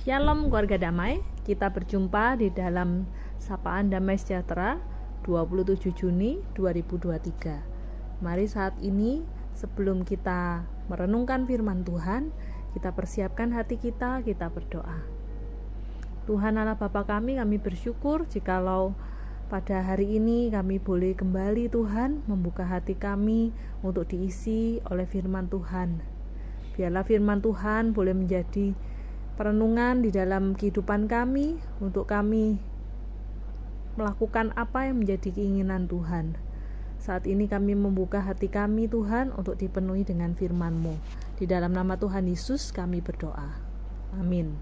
Shalom keluarga damai, kita berjumpa di dalam Sapaan Damai Sejahtera 27 Juni 2023. Mari saat ini sebelum kita merenungkan firman Tuhan, kita persiapkan hati kita berdoa. Tuhan Allah Bapa kami bersyukur jikalau pada hari ini kami boleh kembali Tuhan membuka hati kami untuk diisi oleh firman Tuhan. Biarlah firman Tuhan boleh menjadi perenungan di dalam kehidupan kami, untuk kami melakukan apa yang menjadi keinginan Tuhan. Saat ini kami membuka hati kami Tuhan untuk dipenuhi dengan firman-Mu. Di dalam nama Tuhan Yesus kami berdoa. Amin.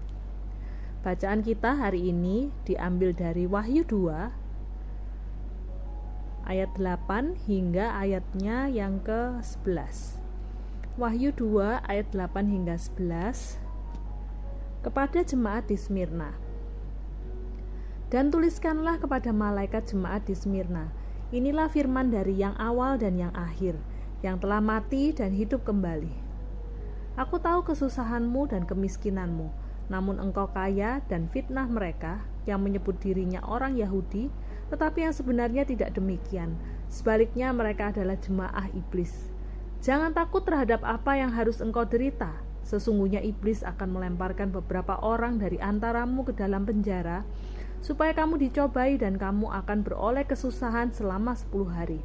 Bacaan kita hari ini diambil dari Wahyu 2 ayat 8 hingga ayatnya yang ke-11. Wahyu 2 ayat 8 hingga 11. Kepada jemaat di Smyrna. Dan tuliskanlah kepada malaikat jemaat di Smyrna, inilah firman dari yang awal dan yang akhir, yang telah mati dan hidup kembali. Aku tahu kesusahanmu dan kemiskinanmu, namun engkau kaya dan fitnah mereka yang menyebut dirinya orang Yahudi, tetapi yang sebenarnya tidak demikian. Sebaliknya mereka adalah jemaah iblis. Jangan takut terhadap apa yang harus engkau derita. Sesungguhnya iblis akan melemparkan beberapa orang dari antaramu ke dalam penjara, supaya kamu dicobai dan kamu akan beroleh kesusahan selama 10 hari.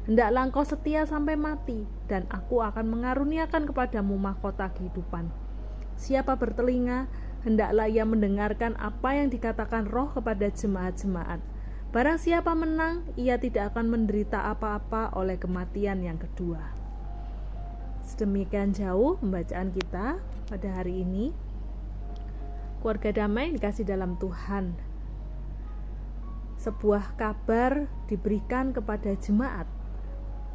Hendaklah engkau setia sampai mati, dan aku akan mengaruniakan kepadamu mahkota kehidupan. Siapa bertelinga, hendaklah ia mendengarkan apa yang dikatakan Roh kepada jemaat-jemaat. Barang siapa menang, ia tidak akan menderita apa-apa oleh kematian yang kedua. Sedemikian jauh pembacaan kita pada hari ini. Keluarga damai dikasih dalam Tuhan. Sebuah kabar diberikan kepada jemaat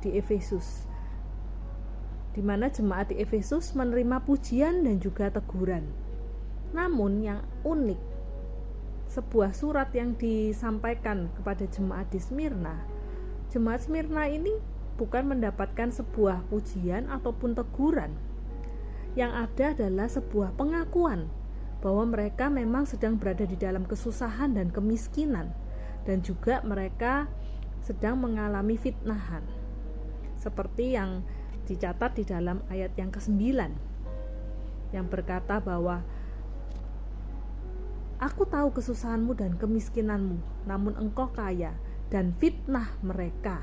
di Efesus, di mana jemaat di Efesus menerima pujian dan juga teguran. Namun yang unik, sebuah surat yang disampaikan kepada jemaat di Smyrna. Jemaat Smyrna ini bukan mendapatkan sebuah pujian ataupun teguran. Yang ada adalah sebuah pengakuan bahwa mereka memang sedang berada di dalam kesusahan dan kemiskinan, dan juga mereka sedang mengalami fitnahan. Seperti yang dicatat di dalam ayat yang ke-9, yang berkata bahwa aku tahu kesusahanmu dan kemiskinanmu, namun engkau kaya, dan fitnah mereka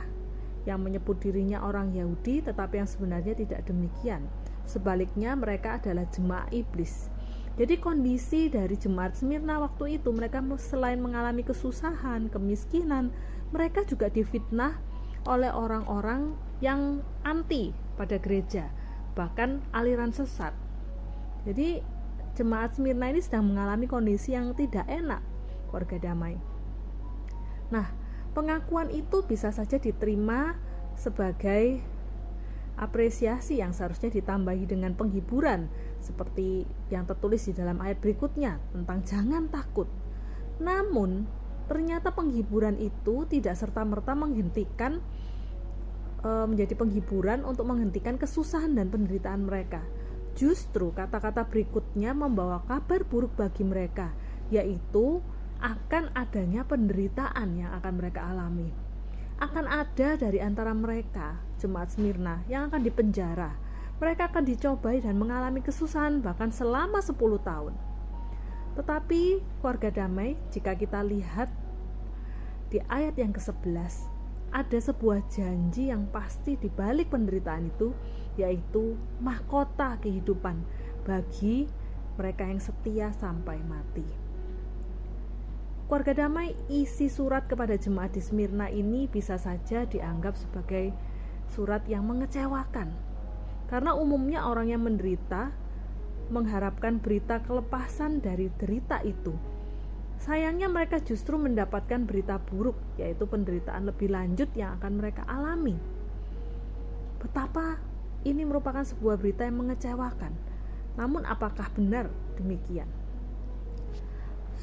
yang menyebut dirinya orang Yahudi, tetapi yang sebenarnya tidak demikian. Sebaliknya mereka adalah jemaah iblis. Jadi kondisi dari jemaat Smyrna waktu itu, mereka selain mengalami kesusahan, kemiskinan, mereka juga difitnah oleh orang-orang yang anti pada gereja, bahkan aliran sesat. Jadi jemaat Smyrna ini sedang mengalami kondisi yang tidak enak, keluarga damai. Nah, pengakuan itu bisa saja diterima sebagai apresiasi yang seharusnya ditambahi dengan penghiburan, seperti yang tertulis di dalam ayat berikutnya tentang jangan takut. Namun, ternyata penghiburan itu tidak serta-merta menjadi penghiburan untuk menghentikan kesusahan dan penderitaan mereka. Justru kata-kata berikutnya membawa kabar buruk bagi mereka, yaitu akan adanya penderitaan yang akan mereka alami. Akan ada dari antara mereka, jemaat Smyrna, yang akan dipenjara. Mereka akan dicobai dan mengalami kesusahan bahkan selama 10 tahun. Tetapi keluarga damai, jika kita lihat di ayat yang ke-11, ada sebuah janji yang pasti di balik penderitaan itu, yaitu mahkota kehidupan bagi mereka yang setia sampai mati. Keluarga damai, isi surat kepada jemaat di Smyrna ini bisa saja dianggap sebagai surat yang mengecewakan. Karena umumnya orang yang menderita mengharapkan berita kelepasan dari derita itu. Sayangnya mereka justru mendapatkan berita buruk, yaitu penderitaan lebih lanjut yang akan mereka alami. Betapa ini merupakan sebuah berita yang mengecewakan. Namun apakah benar demikian?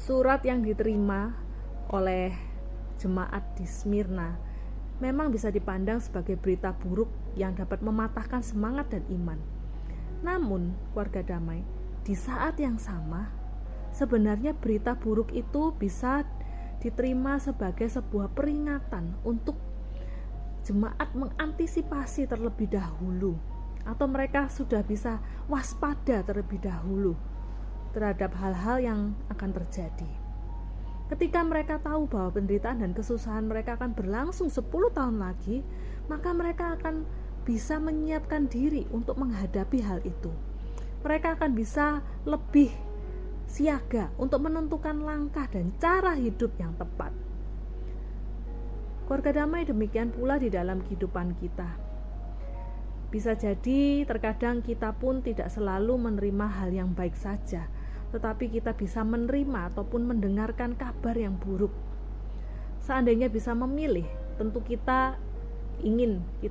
Surat yang diterima oleh jemaat di Smyrna memang bisa dipandang sebagai berita buruk yang dapat mematahkan semangat dan iman. Namun, keluarga damai, di saat yang sama, sebenarnya berita buruk itu bisa diterima sebagai sebuah peringatan untuk jemaat mengantisipasi terlebih dahulu, atau mereka sudah bisa waspada terlebih dahulu terhadap hal-hal yang akan terjadi. Ketika mereka tahu bahwa penderitaan dan kesusahan mereka akan berlangsung 10 tahun lagi, maka mereka akan bisa menyiapkan diri untuk menghadapi hal itu. Mereka akan bisa lebih siaga untuk menentukan langkah dan cara hidup yang tepat. Keluarga damai demikian pula di dalam kehidupan kita. Bisa jadi terkadang kita pun tidak selalu menerima hal yang baik saja, tetapi kita bisa menerima ataupun mendengarkan kabar yang buruk. Seandainya bisa memilih, tentu kita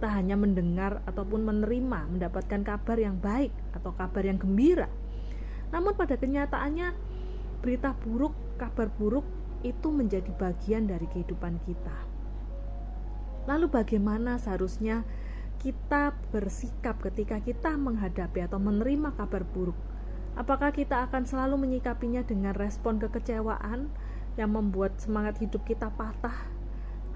hanya mendengar ataupun menerima, mendapatkan kabar yang baik atau kabar yang gembira. Namun pada kenyataannya berita buruk, kabar buruk itu menjadi bagian dari kehidupan kita. Lalu bagaimana seharusnya kita bersikap ketika kita menghadapi atau menerima kabar buruk? Apakah kita akan selalu menyikapinya dengan respon kekecewaan yang membuat semangat hidup kita patah?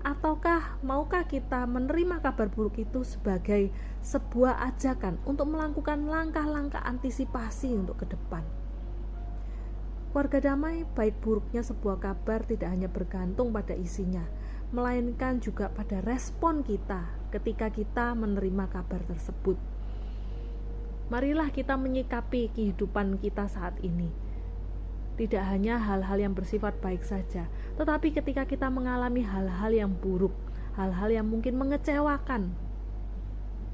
Ataukah maukah kita menerima kabar buruk itu sebagai sebuah ajakan untuk melakukan langkah-langkah antisipasi untuk ke depan? Keluarga damai, baik buruknya sebuah kabar tidak hanya bergantung pada isinya, melainkan juga pada respon kita ketika kita menerima kabar tersebut. Marilah kita menyikapi kehidupan kita saat ini. Tidak hanya hal-hal yang bersifat baik saja, tetapi ketika kita mengalami hal-hal yang buruk, hal-hal yang mungkin mengecewakan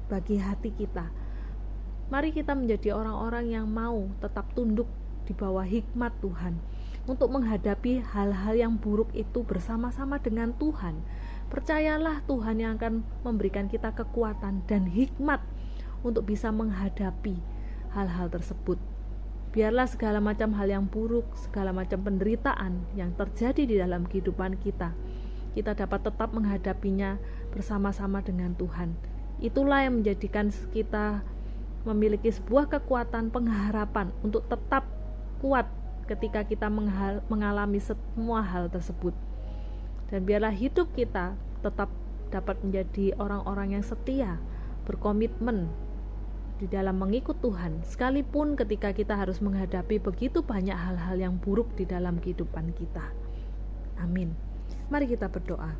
bagi hati kita, mari kita menjadi orang-orang yang mau tetap tunduk di bawah hikmat Tuhan untuk menghadapi hal-hal yang buruk itu bersama-sama dengan Tuhan. Percayalah Tuhan yang akan memberikan kita kekuatan dan hikmat untuk bisa menghadapi hal-hal tersebut. Biarlah segala macam hal yang buruk, segala macam penderitaan yang terjadi di dalam kehidupan kita dapat tetap menghadapinya bersama-sama dengan Tuhan. Itulah yang menjadikan kita memiliki sebuah kekuatan pengharapan untuk tetap kuat ketika kita mengalami semua hal tersebut. Dan biarlah hidup kita tetap dapat menjadi orang-orang yang setia, berkomitmen di dalam mengikut Tuhan, sekalipun ketika kita harus menghadapi begitu banyak hal-hal yang buruk di dalam kehidupan kita. Amin. Mari kita berdoa.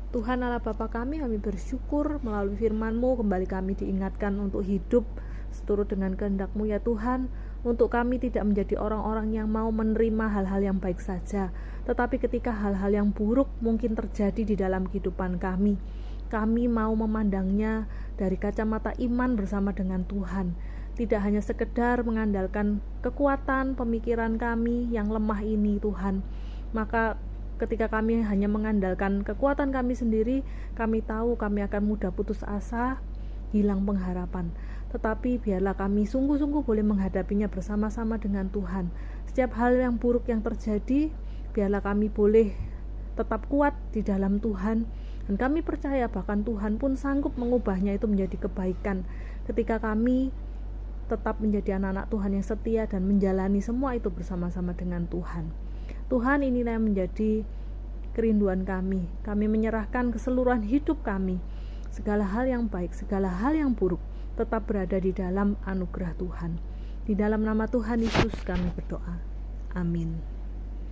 Tuhan Allah Bapa kami bersyukur melalui firman-Mu kembali kami diingatkan untuk hidup seturut dengan kehendak-Mu ya Tuhan, untuk kami tidak menjadi orang-orang yang mau menerima hal-hal yang baik saja, tetapi ketika hal-hal yang buruk mungkin terjadi di dalam kehidupan kami mau memandangnya dari kacamata iman bersama dengan Tuhan, tidak hanya sekedar mengandalkan kekuatan pemikiran kami yang lemah ini Tuhan. Maka ketika kami hanya mengandalkan kekuatan kami sendiri, kami tahu kami akan mudah putus asa, hilang pengharapan. Tetapi biarlah kami sungguh-sungguh boleh menghadapinya bersama-sama dengan Tuhan. Setiap hal yang buruk yang terjadi, biarlah kami boleh tetap kuat di dalam Tuhan. Dan kami percaya bahkan Tuhan pun sanggup mengubahnya itu menjadi kebaikan ketika kami tetap menjadi anak-anak Tuhan yang setia dan menjalani semua itu bersama-sama dengan Tuhan. Tuhan, inilah yang menjadi kerinduan kami. Kami menyerahkan keseluruhan hidup kami, segala hal yang baik, segala hal yang buruk, tetap berada di dalam anugerah Tuhan. Di dalam nama Tuhan Yesus kami berdoa. Amin.